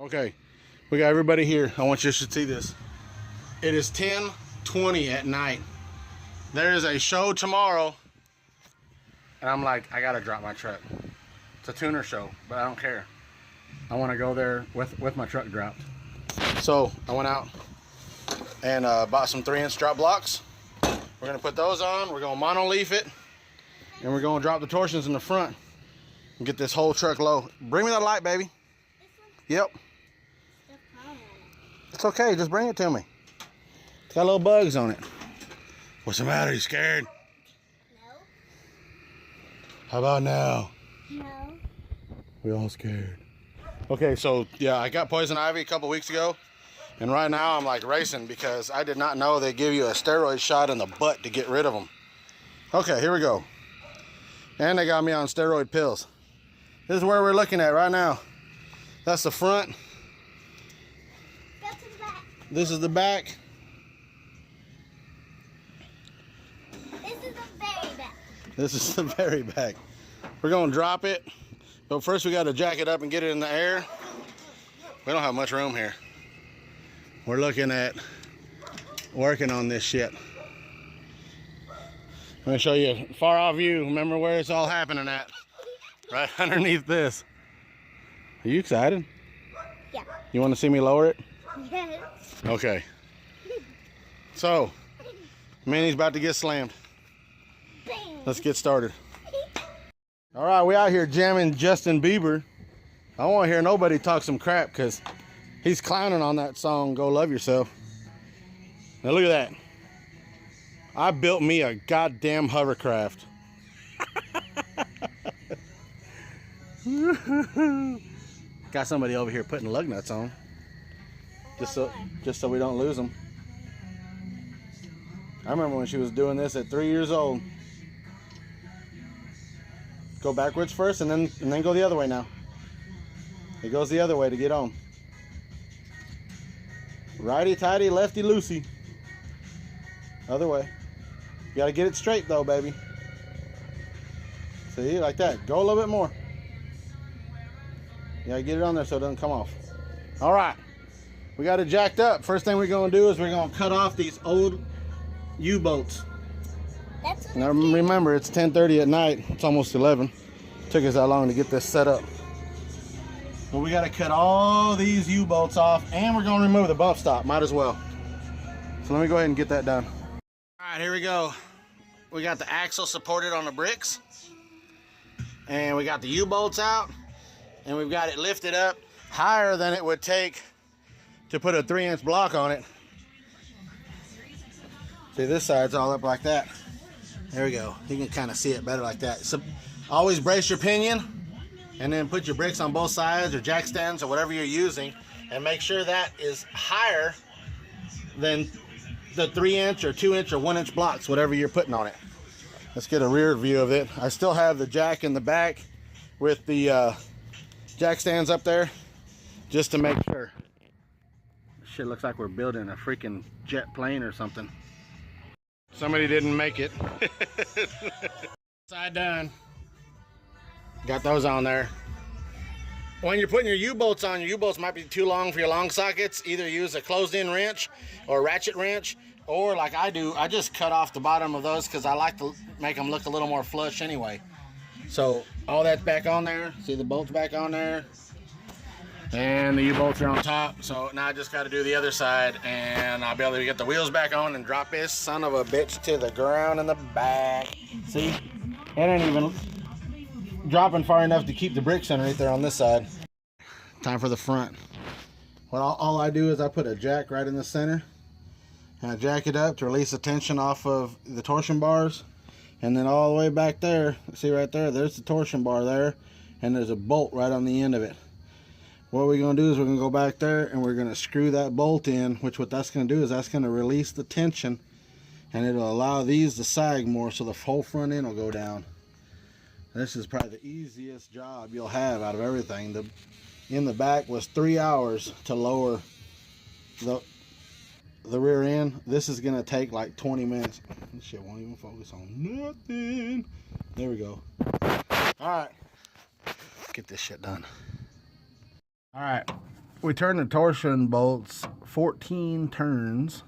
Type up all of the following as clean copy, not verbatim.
Okay, we got everybody here. I want you to see this. It is 10:20 at night. There is a show tomorrow, and I'm like, I gotta drop my truck. It's a tuner show, but I don't care. I want to go there with my truck dropped. So I went out and bought some 3-inch drop blocks. We're gonna put those on. We're gonna monoleaf it, and we're gonna drop the torsions in the front and get this whole truck low. Bring me that light, baby. Yep. It's okay, just bring it to me. It's got little bugs on it. What's the matter? You scared? No. How about now? No. We all scared. Okay, so yeah, I got poison ivy a couple weeks ago, and right now I'm like racing because I did not know they give you a steroid shot in the butt to get rid of them. Okay, here we go. And they got me on steroid pills. This is where we're looking at right now. That's the front. Go to the back. This is the back. This is the very back. This is the very back. We're gonna drop it, but first we gotta jack it up and get it in the air. We don't have much room here. We're looking at working on this shit. I'm gonna show you a far off view. Remember where it's all happening at? Right underneath this. Are you excited? Yeah. You want to see me lower it? Yes. Okay. So, Minnie's about to get slammed. Bang. Let's get started. All right, we out here jamming Justin Bieber. I don't want to hear nobody talk some crap because he's clowning on that song, Go Love Yourself. Now look at that. I built me a goddamn hovercraft. Got somebody over here putting lug nuts on. Just so we don't lose them. I remember when she was doing this at 3 years old. Go backwards first and then go the other way now. It goes the other way to get on. Righty tighty, lefty loosey. Other way. You gotta get it straight though, baby. See, like that. Go a little bit more. You gotta get it on there so it doesn't come off. All right, we got it jacked up. First thing we're gonna do is we're gonna cut off these old U-bolts. Now remember, it's 10:30 at night. It's almost 11. Took us that long to get this set up. But we gotta cut all these U-bolts off, and we're gonna remove the bump stop. Might as well. So let me go ahead and get that done. All right, here we go. We got the axle supported on the bricks, and we got the U-bolts out, and we've got it lifted up higher than it would take to put a 3-inch block on it. See, this side's all up like that. There we go. You can kind of see it better like that. So always brace your pinion, and then put your bricks on both sides or jack stands or whatever you're using, and make sure that is higher than the 3-inch or 2-inch or 1-inch blocks, whatever you're putting on it. Let's get a rear view of it. I still have the jack in the back with the jack stands up there just to make sure. Shit looks like we're building a freaking jet plane or something. Somebody didn't make it. Side done. Got those on there. When you're putting your U-bolts on, your U-bolts might be too long for your long sockets. Either use a closed-in wrench or a ratchet wrench, or like I do, I just cut off the bottom of those because I like to make them look a little more flush anyway. So all that's back on there. See the bolts back on there, and the U-bolts are on top. So now I just got to do the other side, and I'll be able to get the wheels back on and drop this son of a bitch to the ground in the back. See, it ain't even dropping far enough to keep the bricks underneath there on this side. Time for the front. Well, all I do is I put a jack right in the center, and I jack it up to release the tension off of the torsion bars, and then all the way back there, see right there, there's the torsion bar there, and there's a bolt right on the end of it. What we're going to do is we're going to go back there and we're going to screw that bolt in, which what that's going to do is that's going to release the tension, and it'll allow these to sag more so the whole front end will go down. This is probably the easiest job you'll have out of everything. In the back was 3 hours to lower the rear end. This is going to take like 20 minutes. This shit won't even focus on nothing. There we go. All right. Get this shit done. All right. we turned the torsion bolts 14 turns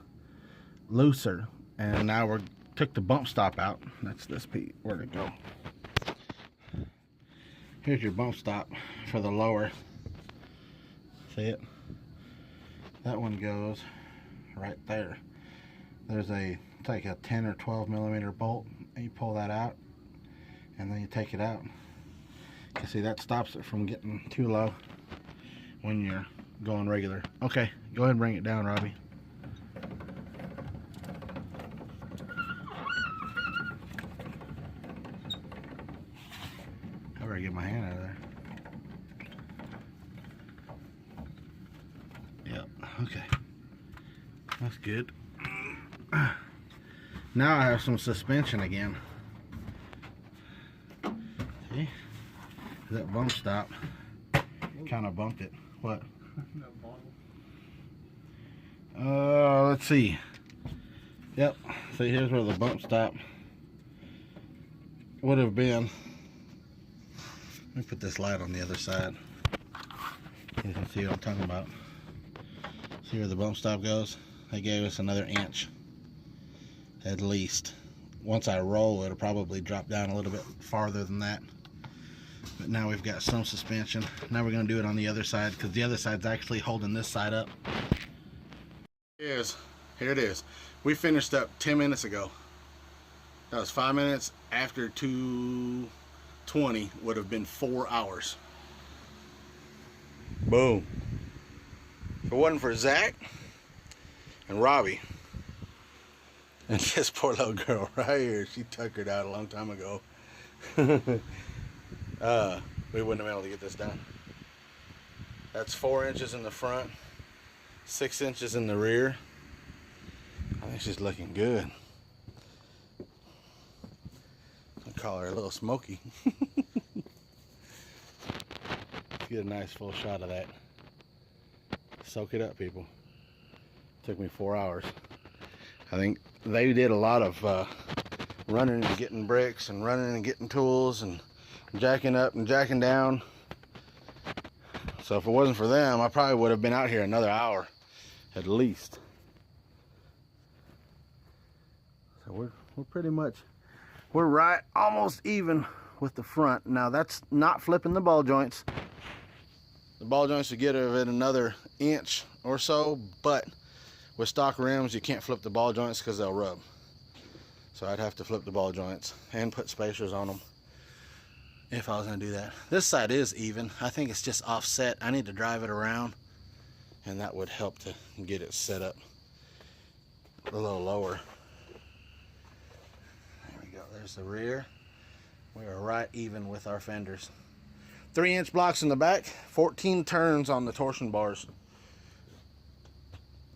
looser, and now we took the bump stop out. That's this piece. Where'd it go? Here's your bump stop for the lower. See it? That one goes right there. There's it's like a 10 or 12 millimeter bolt, and you pull that out, and then you take it out. You see, that stops it from getting too low when you're going regular. Okay, go ahead and bring it down, Robbie. I better get my hand out of there. Yep, okay. That's good. Now I have some suspension again. See? That bump stop kind of bumped it. What? Let's see. Yep. See, here's where the bump stop would have been. Let me put this light on the other side. You can see what I'm talking about. See where the bump stop goes? They gave us another inch at least. Once I roll, it'll probably drop down a little bit farther than that. But now we've got some suspension. Now we're going to do it on the other side, because the other side's actually holding this side up. Here it is. We finished up 10 minutes ago. That was 5 minutes after 2:20 would have been 4 hours. Boom. If it wasn't for Zach and Robbie and this poor little girl right here, she tuckered out a long time ago. We wouldn't have been able to get this done. That's 4 inches in the front, 6 inches in the rear. I think she's looking good. I'll call her a little smoky. Let's get a nice full shot of that. Soak it up, people. Took me 4 hours. I think they did a lot of running and getting bricks and running and getting tools and jacking up and jacking down. So if it wasn't for them, I probably would have been out here another hour at least. So we're pretty much, we're right almost even with the front. Now that's not flipping the ball joints. The ball joints will get of it another inch or so, but with stock rims you can't flip the ball joints because they'll rub. So I'd have to flip the ball joints and put spacers on them if I was going to do that. This side is even. I think it's just offset. I need to drive it around, and that would help to get it set up a little lower. There we go. There's the rear. We are right even with our fenders. 3-inch blocks in the back, 14 turns on the torsion bars.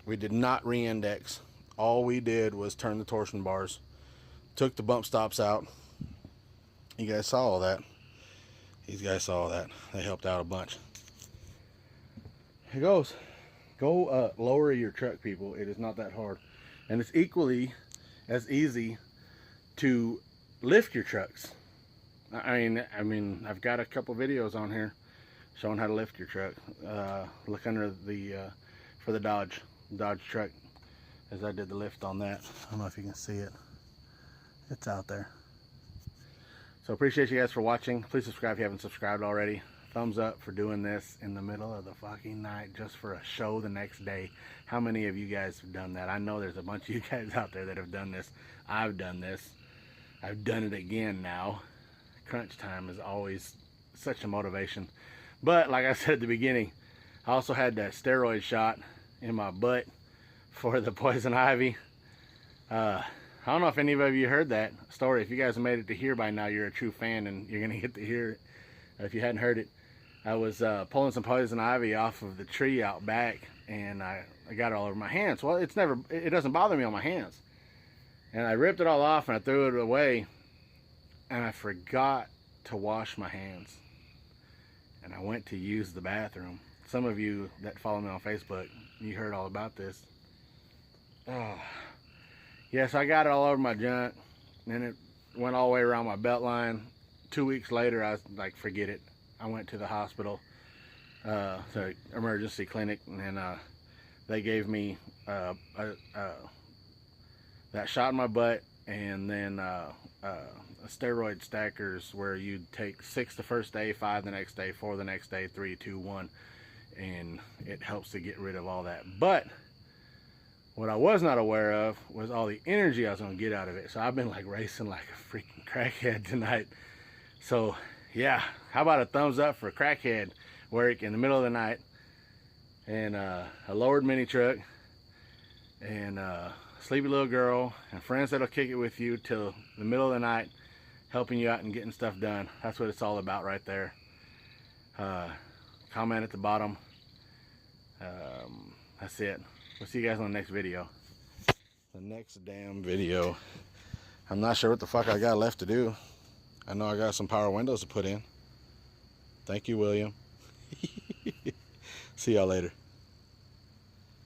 We did not re-index. All we did was turn the torsion bars. Took the bump stops out. You guys saw all that. These guys saw that. They helped out a bunch. Here goes. Go lower your truck, people. It is not that hard. And it's equally as easy to lift your trucks. I mean, I've got a couple videos on here showing how to lift your truck. Look under the, for the Dodge truck, as I did the lift on that. I don't know if you can see it. It's out there. So appreciate you guys for watching. Please subscribe if you haven't subscribed already. Thumbs up for doing this in the middle of the fucking night just for a show the next day. How many of you guys have done that? I know there's a bunch of you guys out there that have done this. I've done this. I've done it again now. Crunch time is always such a motivation. But like I said at the beginning, I also had that steroid shot in my butt for the poison ivy. I don't know if any of you heard that story. If you guys made it to here by now, you're a true fan and you're gonna get to hear it. If you hadn't heard it, I was pulling some poison ivy off of the tree out back, and I got it all over my hands. Well, it doesn't bother me on my hands. And I ripped it all off and I threw it away, and I forgot to wash my hands. And I went to use the bathroom. Some of you that follow me on Facebook, you heard all about this. Oh. Yeah, so I got it all over my junk, and it went all the way around my belt line. 2 weeks later, I was like, forget it. I went to the hospital. the emergency clinic, and they gave me that shot in my butt, and then steroid stackers where you take 6 the first day, 5 the next day, 4 the next day, 3, 2, 1, and it helps to get rid of all that. But what I was not aware of was all the energy I was gonna get out of it. So I've been like racing like a freaking crackhead tonight. So yeah, how about a thumbs up for crackhead work in the middle of the night, and a lowered mini truck, and sleepy little girl, and friends that'll kick it with you till the middle of the night, helping you out and getting stuff done. That's what it's all about right there. Comment at the bottom. That's it. We'll see you guys on the next video. The next damn video. I'm not sure what the fuck I got left to do. I know I got some power windows to put in. Thank you, William. See y'all later.